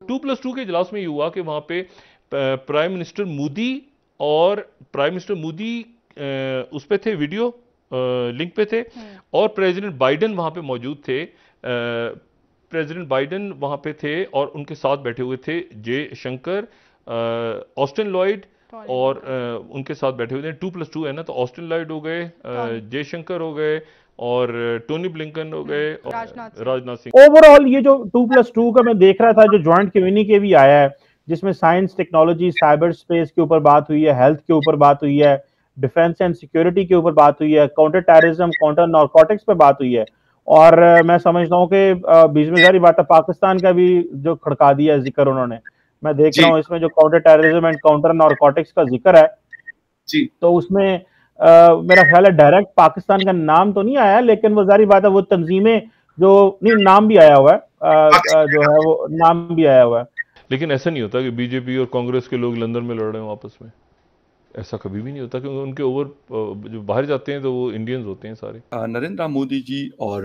2+2 के इजलास में ये हुआ कि वहां पे प्राइम मिनिस्टर मोदी और प्राइम मिनिस्टर मोदी उस पे थे, वीडियो लिंक पे थे, और प्रेसिडेंट बाइडन वहां पे मौजूद थे। प्रेसिडेंट बाइडन वहां पे थे और उनके साथ बैठे हुए थे जयशंकर, ऑस्टिन लॉयड, और उनके साथ बैठे हुए थे। 2+2 है ना, तो ऑस्टिन लॉयड हो गए, जयशंकर हो गए, और टोनी ब्लिंकन हो गए, और राजनाथ सिंह। ओवरऑल ये जो 2+2 का मैं देख रहा था, जो ज्वाइंट कम्युनिके भी आया है, जिसमें साइंस, टेक्नोलॉजी, साइबर स्पेस के ऊपर बात हुई है, हेल्थ के ऊपर बात हुई है, डिफेंस एंड सिक्योरिटी के ऊपर बात हुई है, काउंटर टेररिज्म, काउंटर नारकोटिक्स पे बात हुई है। और मैं समझता हूँ कि बीच में जारी बात है, पाकिस्तान का भी जो खड़का दिया जिक्र उन्होंने, मैं देख रहा हूँ इसमें जो counter terrorism and counter narcotics का जिक्र है, तो उसमें मेरा ख्याल है डायरेक्ट पाकिस्तान का नाम तो नहीं आया, लेकिन वो जारी बात है वो तंजीमें जो नहीं, नाम भी आया हुआ है, जो है वो नाम भी आया हुआ है। लेकिन ऐसा नहीं होता कि बीजेपी और कांग्रेस के लोग लंदन में लड़ रहे हैं आपस में, ऐसा कभी भी नहीं होता, क्योंकि उनके ओवर जो बाहर जाते हैं तो वो इंडियंस होते हैं सारे। नरेंद्र मोदी जी और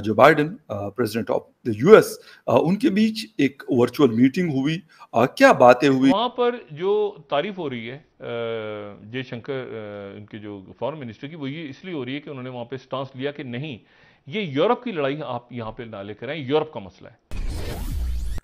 Joe Biden president of the US, उनके बीच एक वर्चुअल मीटिंग हुई। क्या बातें हुई वहां पर? जो तारीफ हो रही है जयशंकर इनके जो फॉरेन मिनिस्टर की, वो ये इसलिए हो रही है कि उन्होंने वहां पे स्टांस लिया कि नहीं, ये यूरोप की लड़ाई आप यहाँ पे ना लेकर आए, यूरोप का मसला है।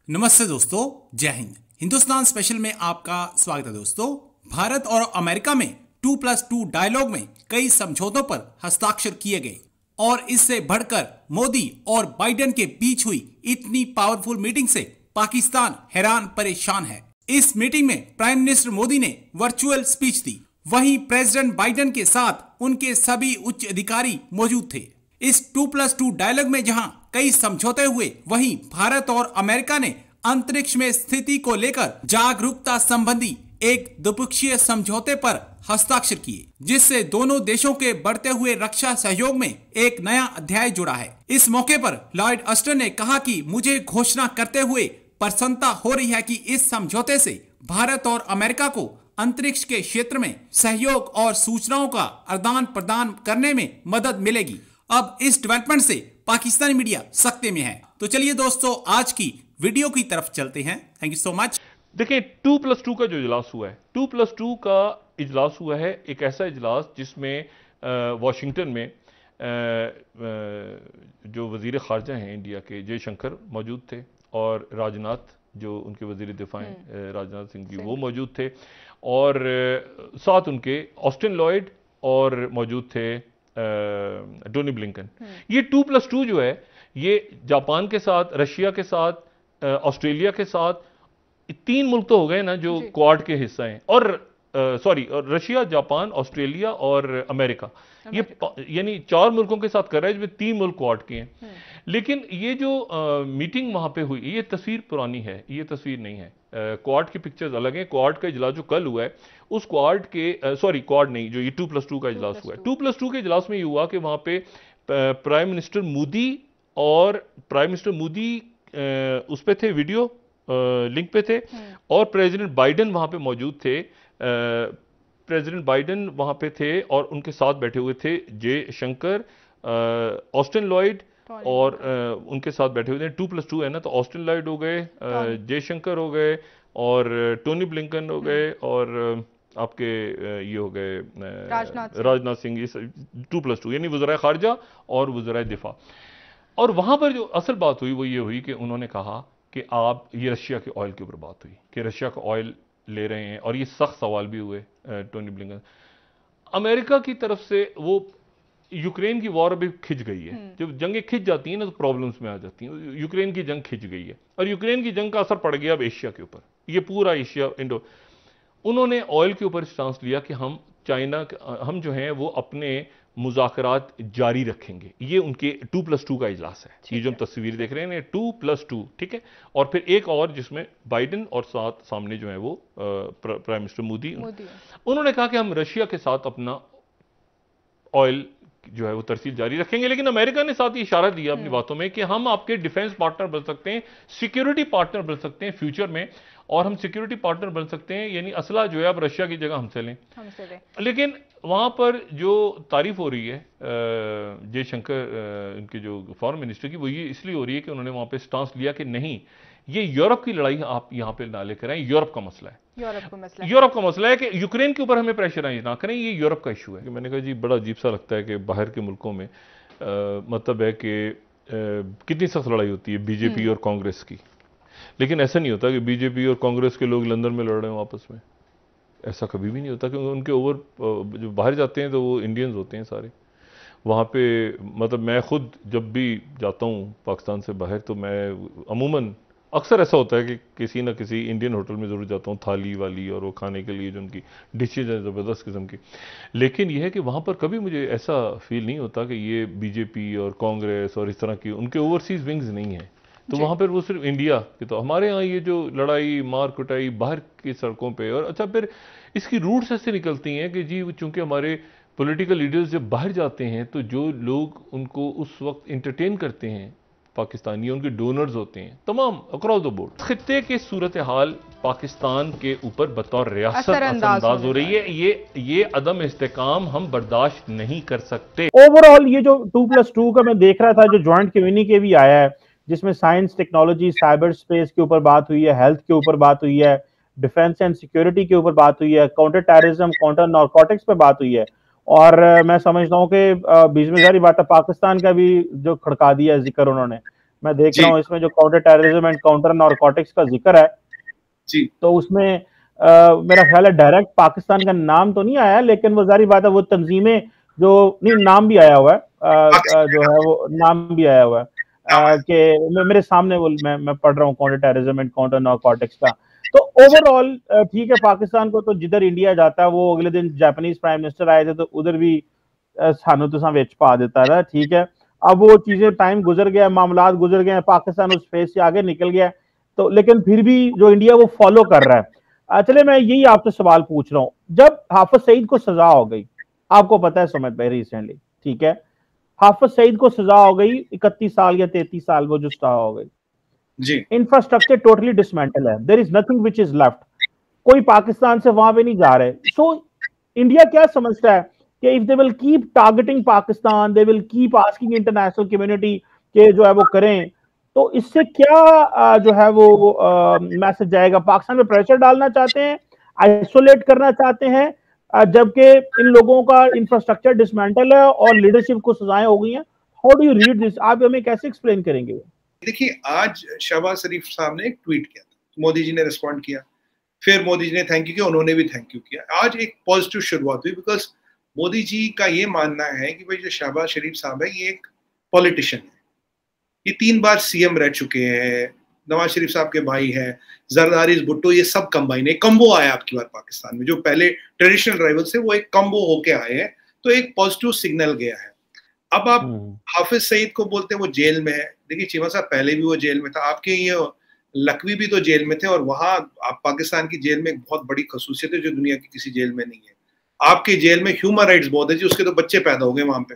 नमस्ते दोस्तों, जय हिंद। हिंदुस्तान स्पेशल में आपका स्वागत है दोस्तों। भारत और अमेरिका में 2+2 डायलॉग में कई समझौतों पर हस्ताक्षर किए गए, और इससे बढ़कर मोदी और बाइडेन के बीच हुई इतनी पावरफुल मीटिंग से पाकिस्तान हैरान परेशान है। इस मीटिंग में प्राइम मिनिस्टर मोदी ने वर्चुअल स्पीच दी, वहीं प्रेसिडेंट बाइडेन के साथ उनके सभी उच्च अधिकारी मौजूद थे। इस 2+2 डायलॉग में जहां कई समझौते हुए, वहीं भारत और अमेरिका ने अंतरिक्ष में स्थिति को लेकर जागरूकता संबंधी एक द्विपक्षीय समझौते पर हस्ताक्षर किए, जिससे दोनों देशों के बढ़ते हुए रक्षा सहयोग में एक नया अध्याय जुड़ा है। इस मौके पर लॉयड ऑस्टिन ने कहा कि मुझे घोषणा करते हुए प्रसन्नता हो रही है कि इस समझौते से भारत और अमेरिका को अंतरिक्ष के क्षेत्र में सहयोग और सूचनाओं का आदान प्रदान करने में मदद मिलेगी। अब इस डेवलपमेंट से पाकिस्तानी मीडिया सख्ते में है। तो चलिए दोस्तों, आज की वीडियो की तरफ चलते हैं। Thank you so much. देखिए, 2+2 का जो इजलास हुआ है, 2+2 का इजलास हुआ है, एक ऐसा इजलास जिसमें वाशिंगटन में जो वजीर खारजा हैं इंडिया के, जयशंकर मौजूद थे, और राजनाथ जो उनके वजीर दिफा हैं, राजनाथ सिंह जी, वो मौजूद थे, और साथ उनके ऑस्टिन लॉयड और मौजूद थे टोनी ब्लिंकन। ये 2+2 जो है, ये जापान के साथ, रशिया के साथ, ऑस्ट्रेलिया के साथ, 3 मुल्क तो हो गए ना जो क्वाड के हिस्सा हैं, और और रशिया, जापान, ऑस्ट्रेलिया और अमेरिका, ये यानी 4 मुल्कों के साथ कर रहा है, जिसमें 3 मुल्क क्वाड के हैं। लेकिन ये जो मीटिंग वहां पे हुई, ये तस्वीर पुरानी है, ये तस्वीर नहीं है। क्वाड की पिक्चर्स अलग हैं। क्वाड का इजलास जो कल हुआ है, उस क्वाड के क्वाड नहीं, जो ये 2+2 का इजलास हुआ है, 2+2 के इजलास में ये हुआ कि वहां पे प्राइम मिनिस्टर मोदी और प्राइम मिनिस्टर मोदी उस पे थे, वीडियो लिंक पे थे, और प्रेसिडेंट बाइडन वहां पे मौजूद थे। प्रेसिडेंट बाइडन वहां पे थे और उनके साथ बैठे हुए थे जयशंकर, ऑस्टिन लॉयड, और उनके साथ बैठे हुए थे। 2+2 है ना, तो ऑस्टिन लॉयड हो गए, जयशंकर हो गए, और टोनी ब्लिंकन हो गए, और आपके ये हो गए राजनाथ सिंह। ये 2+2 यानी वज़राए खारजा और वज़राए दिफा। और वहां पर जो असल बात हुई वो ये हुई कि उन्होंने कहा कि आप, ये रशिया के ऑयल के ऊपर बात हुई कि रशिया का ऑयल ले रहे हैं, और ये सख्त सवाल भी हुए टोनी ब्लिंकन। अमेरिका की तरफ से वो यूक्रेन की वॉर अभी खिंच गई है। जब जंगें खिंच जाती हैं ना, तो प्रॉब्लम्स में आ जाती हैं। यूक्रेन की जंग खिंच गई है, और यूक्रेन की जंग का असर पड़ गया अब एशिया के ऊपर, ये पूरा एशिया, इंडो। उन्होंने ऑयल के ऊपर स्टांस लिया कि हम जो हैं वो अपने मुज़ाकरात जारी रखेंगे। ये उनके 2+2 का इजलास है। ये जो हम तस्वीर देख रहे हैं 2+2, ठीक है। और फिर एक और जिसमें बाइडन और साथ सामने जो है वो प्राइम मिनिस्टर मोदी। उन्होंने कहा कि हम रशिया के साथ अपना ऑयल जो है वो तरसील जारी रखेंगे, लेकिन अमेरिका ने साथ ही इशारा दिया अपनी बातों में कि हम आपके डिफेंस पार्टनर बन सकते हैं, सिक्योरिटी पार्टनर बन सकते हैं फ्यूचर में, और हम सिक्योरिटी पार्टनर बन सकते हैं, यानी असला जो है अब रशिया की जगह हमसे लें। लेकिन वहां पर जो तारीफ हो रही है जयशंकर इनके जो फॉरेन मिनिस्टर की, वो ये इसलिए हो रही है कि उन्होंने वहां पे स्टांस लिया कि नहीं, ये यूरोप की लड़ाई आप यहां पे ना लेकर आए, यूरोप का मसला है। यूरोप का मसला है कि यूक्रेन के ऊपर हमें प्रेशराइज ना करें, ये यूरोप का इशू है। मैंने कहा जी बड़ा अजीब सा लगता है कि बाहर के मुल्कों में मतलब है कि कितनी सख्त लड़ाई होती है बीजेपी और कांग्रेस की, लेकिन ऐसा नहीं होता कि बीजेपी और कांग्रेस के लोग लंदन में लड़ रहे हो आपस में। ऐसा कभी भी नहीं होता, क्योंकि उनके ओवर जो बाहर जाते हैं तो वो इंडियंस होते हैं सारे वहाँ पे। मतलब मैं खुद जब भी जाता हूँ पाकिस्तान से बाहर तो मैं अमूमन अक्सर ऐसा होता है कि किसी ना किसी इंडियन होटल में ज़रूर जाता हूँ, थाली वाली और वो खाने के लिए जो उनकी डिशेज हैं ज़बरदस्त किस्म की। लेकिन यह है कि वहाँ पर कभी मुझे ऐसा फील नहीं होता कि ये बीजेपी और कांग्रेस और इस तरह की उनके ओवरसीज़ विंग्स नहीं हैं। तो वहाँ पर वो सिर्फ इंडिया के, तो हमारे यहाँ ये जो लड़ाई मार कुटाई बाहर की सड़कों पे, और अच्छा फिर इसकी रूट्स ऐसे निकलती हैं कि जी चूंकि हमारे पॉलिटिकल लीडर्स जब बाहर जाते हैं तो जो लोग उनको उस वक्त इंटरटेन करते हैं पाकिस्तानी, उनके डोनर्स होते हैं तमाम अक्रॉस द बोर्ड। खित्ते की सूरत हाल पाकिस्तान के ऊपर बतौर रियासत असरअंदाज हो रही है। ये अदम इस्तेकाम हम बर्दाश्त नहीं कर सकते। ओवरऑल ये जो 2+2 का मैं देख रहा था, जो ज्वाइंट कम्युनिके भी आया है, जिसमें साइंस, टेक्नोलॉजी, साइबर स्पेस के ऊपर बात हुई है, हेल्थ के ऊपर बात हुई है, डिफेंस एंड सिक्योरिटी के ऊपर बात हुई है, काउंटर टेररिज्म, काउंटर नारकोटिक्स पे बात हुई है। और मैं समझता हूँ कि बीच में जारी बात है, पाकिस्तान का भी जो खड़का दिया जिक्र उन्होंने, मैं देख रहा हूँ इसमें जो counter terrorism and counter narcotics का जिक्र है जी, तो उसमें मेरा ख्याल है डायरेक्ट पाकिस्तान का नाम तो नहीं आया, लेकिन वो जारी बात है वो तंजीमें जो नहीं, नाम भी आया हुआ है, जो है वो नाम भी आया हुआ है कि मेरे सामने वो मैं पढ़ रहा हूँ counter terrorism and counter narcotics का। तो ओवरऑल ठीक है, पाकिस्तान को तो जिधर इंडिया जाता है, वो अगले दिन जापानीज प्राइम मिनिस्टर आए थे तो उधर भी सानू तो विच पा देता था, ठीक है। अब वो चीजें, टाइम गुजर गया, मामलात गुजर गए, पाकिस्तान उस फेज से आगे निकल गया, तो लेकिन फिर भी जो इंडिया वो फॉलो कर रहा है। चले मैं यही आपसे सवाल पूछ रहा हूँ, जब हाफिज सईद को सजा हो गई, आपको पता है सुमित भाई रिसेंटली, ठीक है, हाफिज सईद को सजा हो गई 31 साल या 33 साल, वो जो सजा हो गई जी, इंफ्रास्ट्रक्चर टोटली डिसमेंटल है, there is nothing which is left, कोई पाकिस्तान से वहां पे नहीं जा रहे। सो इंडिया क्या समझता है कि if they will keep targeting Pakistan, they will keep asking international community के जो है वो करें, तो इससे क्या जो है वो मैसेज जाएगा? पाकिस्तान पे प्रेशर डालना चाहते हैं, आइसोलेट करना चाहते हैं, जबकि इन लोगों का इंफ्रास्ट्रक्चर डिसमेंटल है और लीडरशिप को सजाएं हो गई हैं। How do you read this? आप हमें कैसे एक्सप्लेन करेंगे? देखिए, आज शहबाज शरीफ साहब ने एक ट्वीट किया था, मोदी जी ने रिस्पॉन्ड किया, फिर मोदी जी ने थैंक यू किया, उन्होंने भी थैंक यू किया। आज एक पॉजिटिव शुरुआत हुई, बिकॉज मोदी जी का ये मानना है कि भाई जो शहबाज शरीफ साहब है ये एक पॉलिटिशियन है, ये 3 बार सीएम रह चुके हैं, नवाज शरीफ साहब के भाई हैं, जरदारी भुट्टो, ये सब कंबाइन है, कम्बो आया आपकी बार पाकिस्तान में, जो पहले ट्रेडिशनल राइवल से वो एक कम्बो होके आए हैं, तो एक पॉजिटिव सिग्नल गया है। अब आप हाफिज सईद को बोलते हैं वो जेल में है, देखिए चीमा साहब पहले भी वो जेल में था, आपके ये लकवी भी तो जेल में थे, और वहां आप पाकिस्तान की जेल में एक बहुत बड़ी खसूसियत है जो दुनिया की किसी जेल में नहीं है। आपके जेल में ह्यूमन राइट्स बहुत है जी, उसके तो बच्चे पैदा हो गए वहां पे,